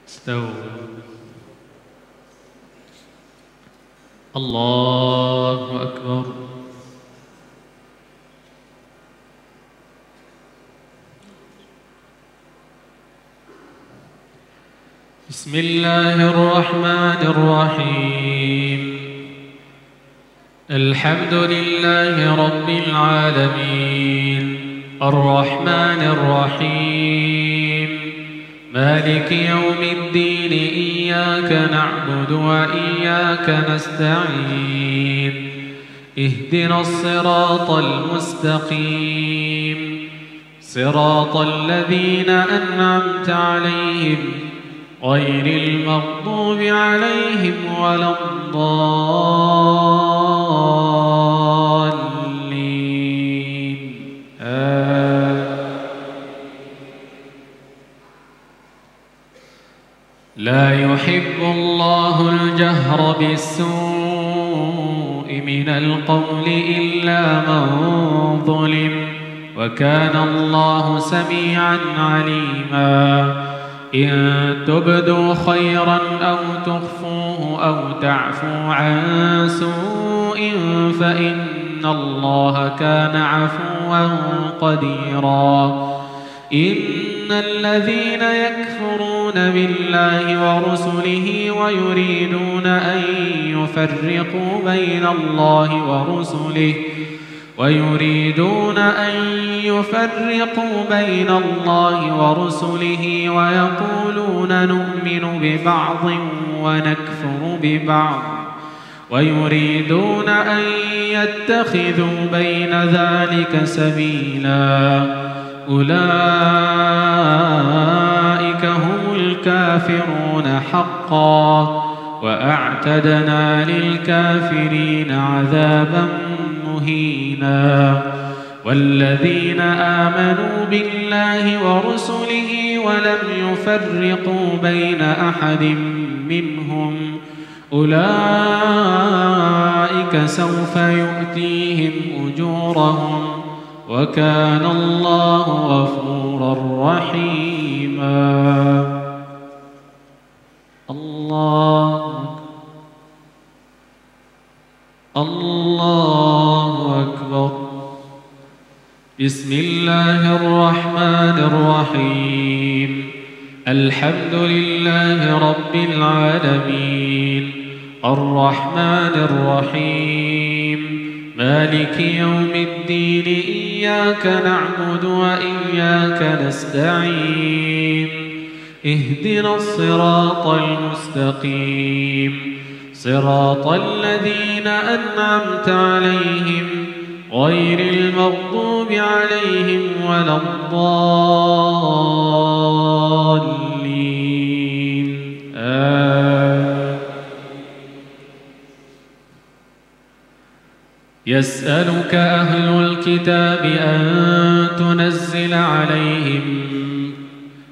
استووا. الله أكبر. بسم الله الرحمن الرحيم. الحمد لله رب العالمين الرحمن الرحيم مالك يوم الدين إياك نعبد وإياك نستعين اهدنا الصراط المستقيم صراط الذين أنعمت عليهم غير المغضوب عليهم ولا الضالين لا يحب الله الجهر بالسوء من القول إلا من ظلم وكان الله سميعا عليما إن تبدوا خيرا أو تخفوه أو تعفوا عن سوء فإن الله كان عفوا قديرا إن الذين يكفرون بالله ورسله ويريدون أن يفرقوا بين الله ورسله ويقولون نؤمن ببعض ونكفر ببعض ويريدون أن يتخذوا بين ذلك سبيلا أولئك هم الكافرون حقا وأعتدنا للكافرين عذابا مهينا والذين آمنوا بالله ورسله ولم يفرقوا بين أحد منهم أولئك سوف يؤتيهم أجورهم وكان الله غفورا رحيما الله أكبر. بسم الله الرحمن الرحيم. الحمد لله رب العالمين الرحمن الرحيم مالك يوم الدين إياك نعبد وإياك نستعين اهدنا الصراط المستقيم صراط الذين أنعمت عليهم غير المغضوب عليهم ولا الضالين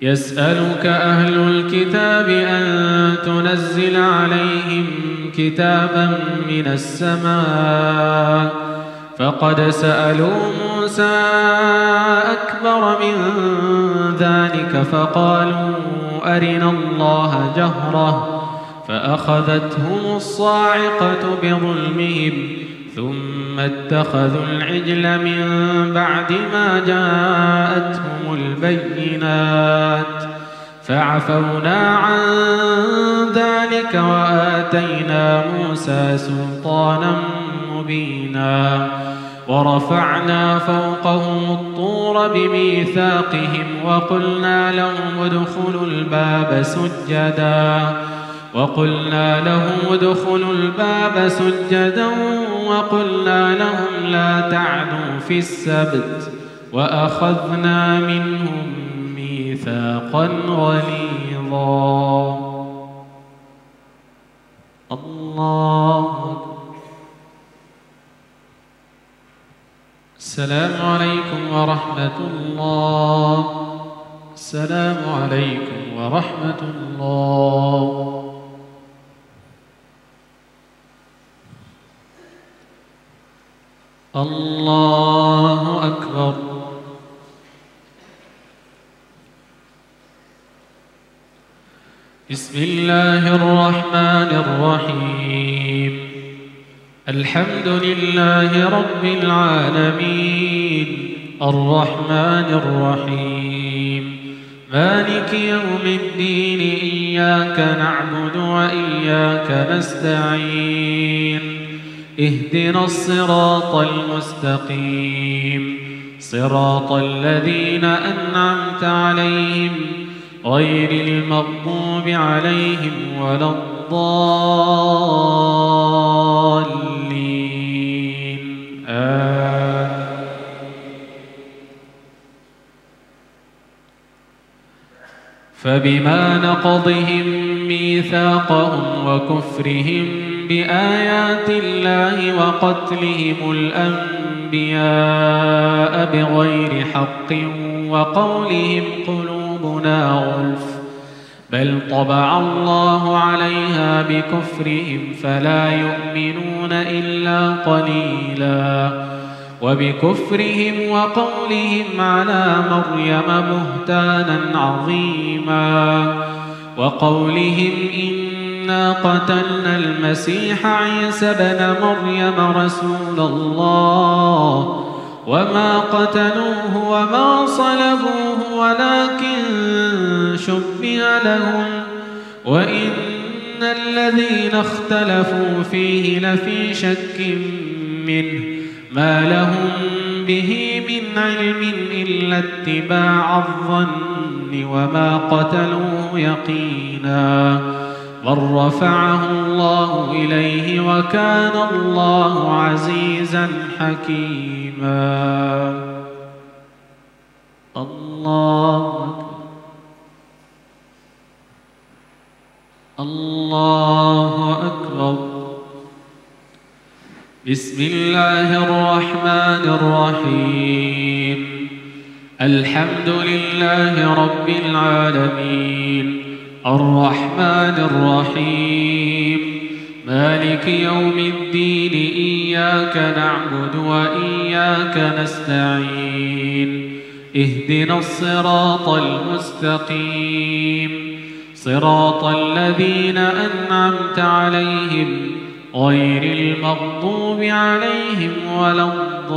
يسألك أهل الكتاب أن تنزل عليهم كتابا من السماء فقد سألوا موسى أكبر من ذلك فقالوا أرنا الله جهرة فأخذتهم الصاعقة بظلمهم ثم اتخذوا العجل من بعد ما جاءتهم البينات فعفونا عن ذلك وآتينا موسى سلطانا مبينا ورفعنا فوقهم الطور بميثاقهم وقلنا لهم ادخلوا الباب سجدا وقلنا لهم لا تعدوا في السبت وأخذنا منهم ميثاقا غليظا. الله. السلام عليكم ورحمة الله. السلام عليكم ورحمة الله. الله أكبر. بسم الله الرحمن الرحيم. الحمد لله رب العالمين، الرحمن الرحيم، مالك يوم الدين، إياك نعبد وإياك نستعين، اهدنا الصراط المستقيم، صراط الذين أنعمت عليهم غير المغضوب عليهم ولا الضالين. فبما نقضهم ميثاقهم وكفرهم بآيات الله وقتلهم الأنبياء بغير حق وقولهم قلوبنا غلف بل طبع الله عليها بكفرهم فلا يؤمنون إلا قليلا، وبكفرهم وقولهم على مريم بهتانا عظيما، وقولهم إنا قتلنا المسيح عيسى ابن مريم رسول الله وما قتلوه وما صلبوه ولكن شبه لهم، وإن الذين اختلفوا فيه لفي شك منه ما لهم به من علم إلا اتباع الظن وما قتلوه يقينا، بل رفعه الله إليه وكان الله عزيزا حكيما. الله أكبر. الله أكبر. بسم الله الرحمن الرحيم. الحمد لله رب العالمين، الرحمن الرحيم، مالك يوم الدين، إياك نعبد وإياك نستعين، اهدنا الصراط المستقيم، صراط الذين أنعمت عليهم غير المغضوب عليهم ولا الضالين.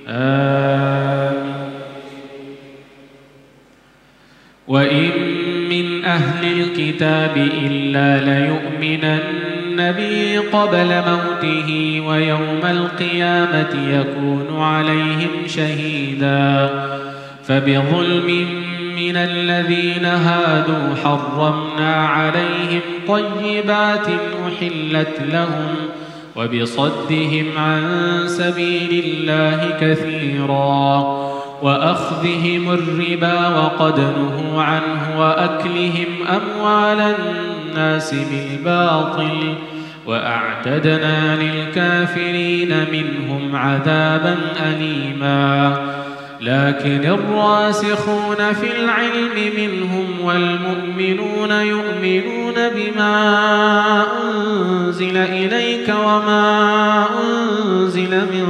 آمين. وإن من أهل الكتاب إلا ليؤمنن به قبل موته ويوم القيامة يكون عليهم شهيدا، فبظلم من الذين هادوا حرمنا عليهم طيبات أحلت لهم وبصدهم عن سبيل الله كثيرا وأخذهم الربا وقد نهوا عنه وأكلهم أموال الناس بالباطل وأعتدنا للكافرين منهم عذابا أليما. لكن الراسخون في العلم منهم والمؤمنون يؤمنون بما أنزل إليك وما أنزل من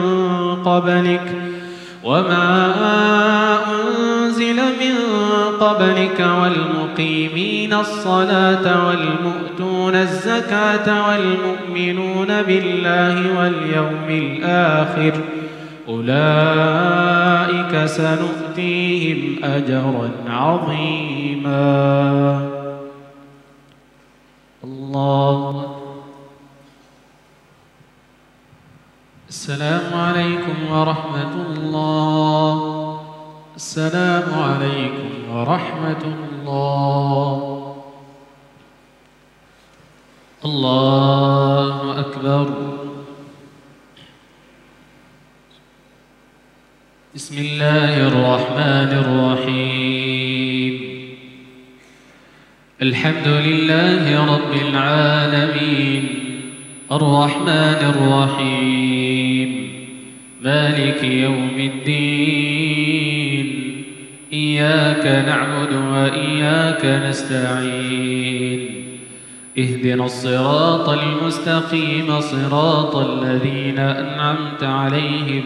قبلك والمقيمين الصلاة والمؤتون الزكاة والمؤمنون بالله واليوم الآخر أولئك سنؤتيهم أجرا عظيما. الله. السلام عليكم ورحمة الله. السلام عليكم ورحمة الله. الله أكبر. بسم الله الرحمن الرحيم. الحمد لله رب العالمين، الرحمن الرحيم، مالك يوم الدين، إياك نعبد وإياك نستعين، اهدنا الصراط المستقيم، صراط الذين أنعمت عليهم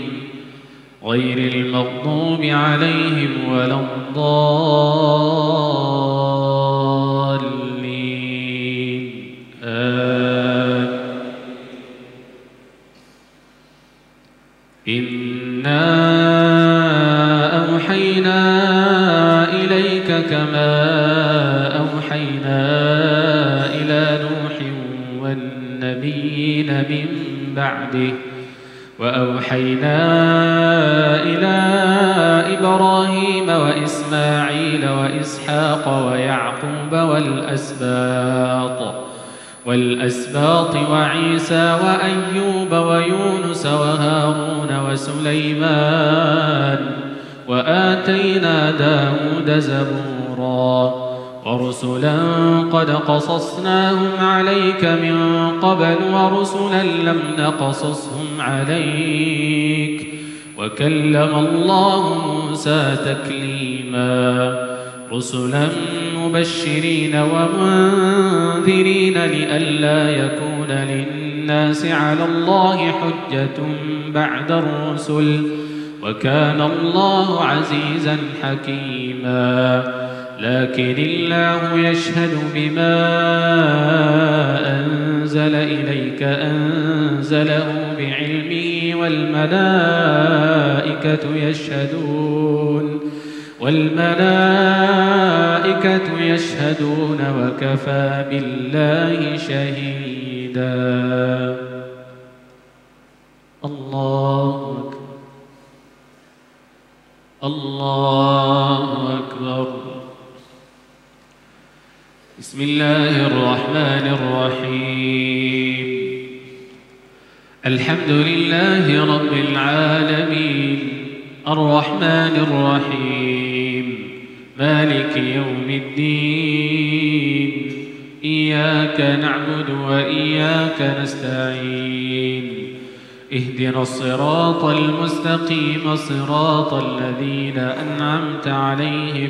غير المغضوب عليهم ولا الضالين إنا أوحينا إليك كما أوحينا إلى نوح والنبيين من بعده وأوحينا إلى إبراهيم وإسماعيل وإسحاق ويعقوب والأسباط وعيسى وأيوب ويونس وهارون وسليمان وآتينا داود زبورا ورسلا قد قصصناهم عليك من قبل ورسلا لم نقصصهم عليك وكلم الله موسى تكليما رسلا مبشرين ومنذرين لئلا يكون للناس على الله حجة بعد الرسل وكان الله عزيزا حكيما لكن الله يشهد بما أنزل إليك أنزله بعلمه والملائكة يشهدون وكفى بالله شهيدا الله أكبر بسم الله الرحمن الرحيم الحمد لله رب العالمين الرحمن الرحيم مالك يوم الدين إياك نعبد وإياك نستعين اهدنا الصراط المستقيم صراط الذين أنعمت عليهم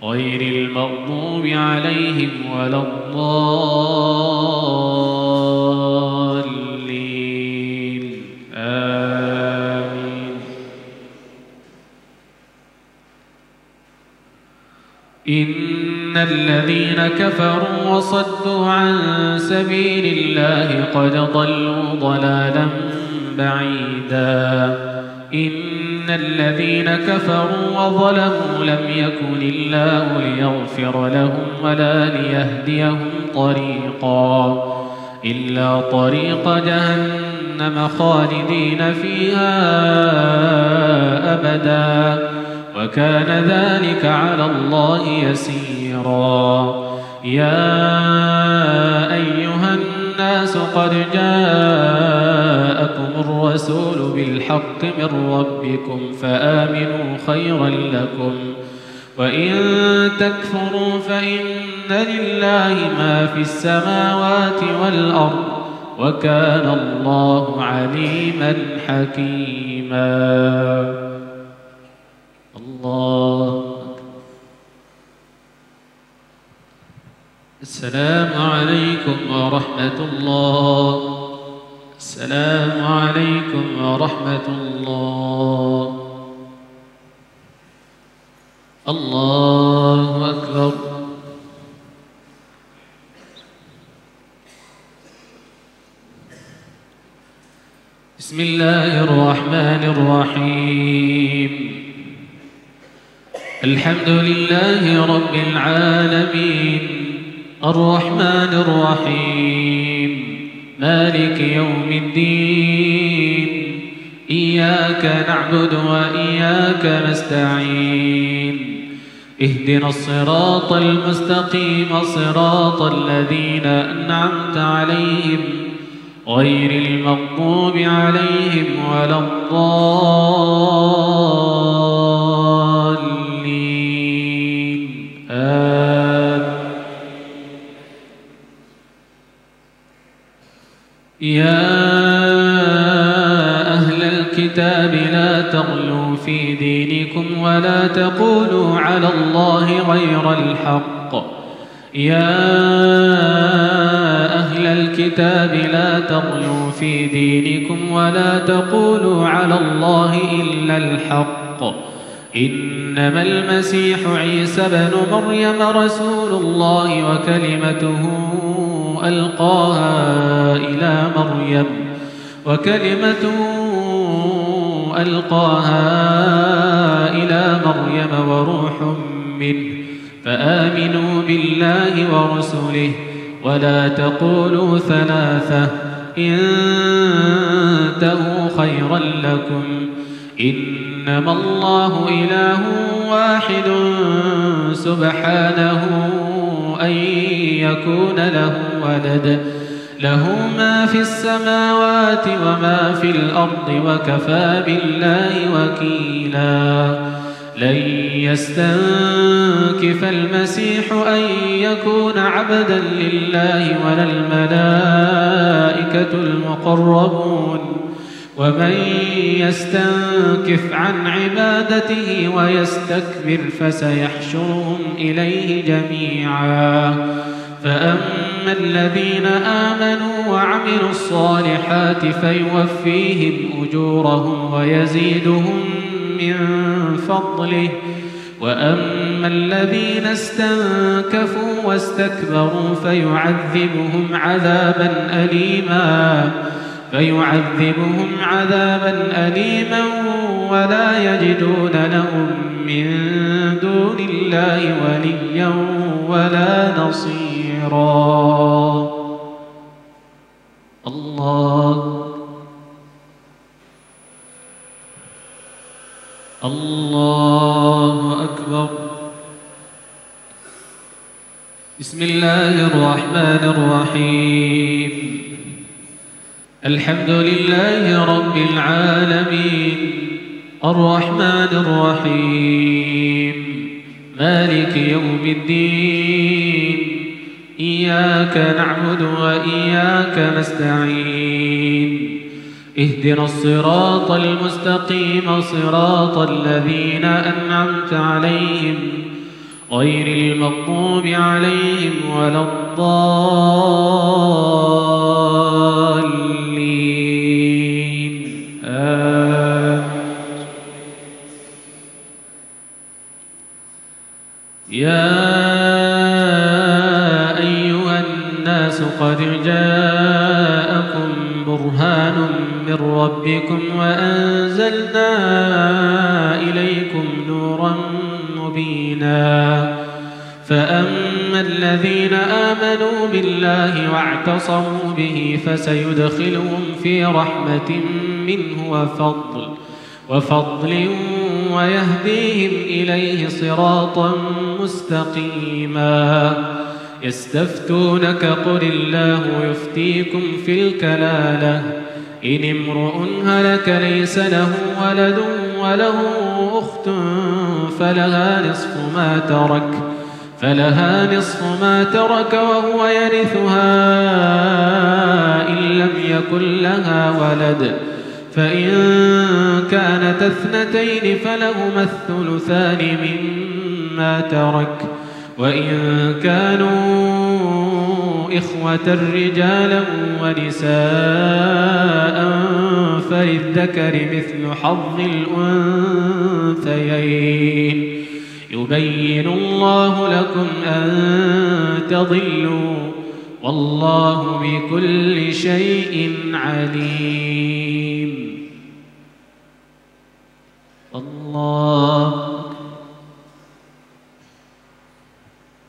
غير المغضوب عليهم ولا الضالين آمين إن الذين كفروا وصدوا عن سبيل الله قد ضلوا ضلالا بعيدا إن الذين كفروا وظلموا لم يكن الله ليغفر لهم ولا ليهديهم طريقا إلا طريق جهنم خالدين فيها أبدا وكان ذلك على الله يسيرا يا أيها الناس قد جاءكم الرسول بالحق من ربكم فآمنوا خيرا لكم وإن تكفروا فإن لله ما في السماوات والأرض وكان الله عليما حكيما الله السلام عليكم ورحمة الله السلام عليكم ورحمة الله الله أكبر بسم الله الرحمن الرحيم الحمد لله رب العالمين الرحمن الرحيم مالك يوم الدين إياك نعبد وإياك نستعين اهدنا الصراط المستقيم صراط الذين أنعمت عليهم غير المغضوب عليهم ولا الضالين يا أهل الكتاب لا تغلوا في دينكم ولا تقولوا على الله غير الحق يا أهل الكتاب لا تغلوا في دينكم ولا تقولوا على الله إلا الحق إنما المسيح عيسى بن مريم رسول الله وكلمته ألقاها إلى مريم وروح منه فآمنوا بالله ورسله ولا تقولوا ثلاثة انتهوا خيرا لكم إنما الله إله واحد سبحانه أن يكون له ولد له ما في السماوات وما في الأرض وكفى بالله وكيلا لن يستنكف المسيح أن يكون عبدا لله ولا الملائكة المقربون ومن يستنكف عن عبادته ويستكبر فسيحشرهم إليه جميعا فأما الذين آمنوا وعملوا الصالحات فيوفيهم أجورهم ويزيدهم من فضله وأما الذين استنكفوا واستكبروا فيعذبهم عذابا أليما ولا يجدون لهم من دون الله وليا ولا نصيرا. الله أكبر. بسم الله الرحمن الرحيم الحمد لله رب العالمين الرحمن الرحيم مالك يوم الدين إياك نعبد وإياك نستعين اهدنا الصراط المستقيم صراط الذين أنعمت عليهم غير المغضوب عليهم ولا الضالين يا أيها الناس قد جاءكم برهان من ربكم وأنزلنا إليكم نورا مبينا فأما الذين آمنوا بالله واعتصموا به فسيدخلهم في رحمة منه وفضل ويهديهم إليه صراطا مستقيما يستفتونك قل الله يفتيكم في الكلالة إن امرؤ هلك ليس له ولد وله أخت فلها نصف ما ترك وهو يرثها إن لم يكن لها ولد فإن كانت اثنتين فلهما الثلثان مما ترك وإن كانوا إخوة رجالا ونساء فللذكر مثل حظ الأنثيين يبين الله لكم أن تضلوا والله بكل شيء عليم. الله.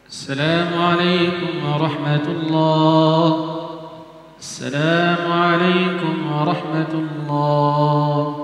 السلام عليكم ورحمة الله. السلام عليكم ورحمة الله.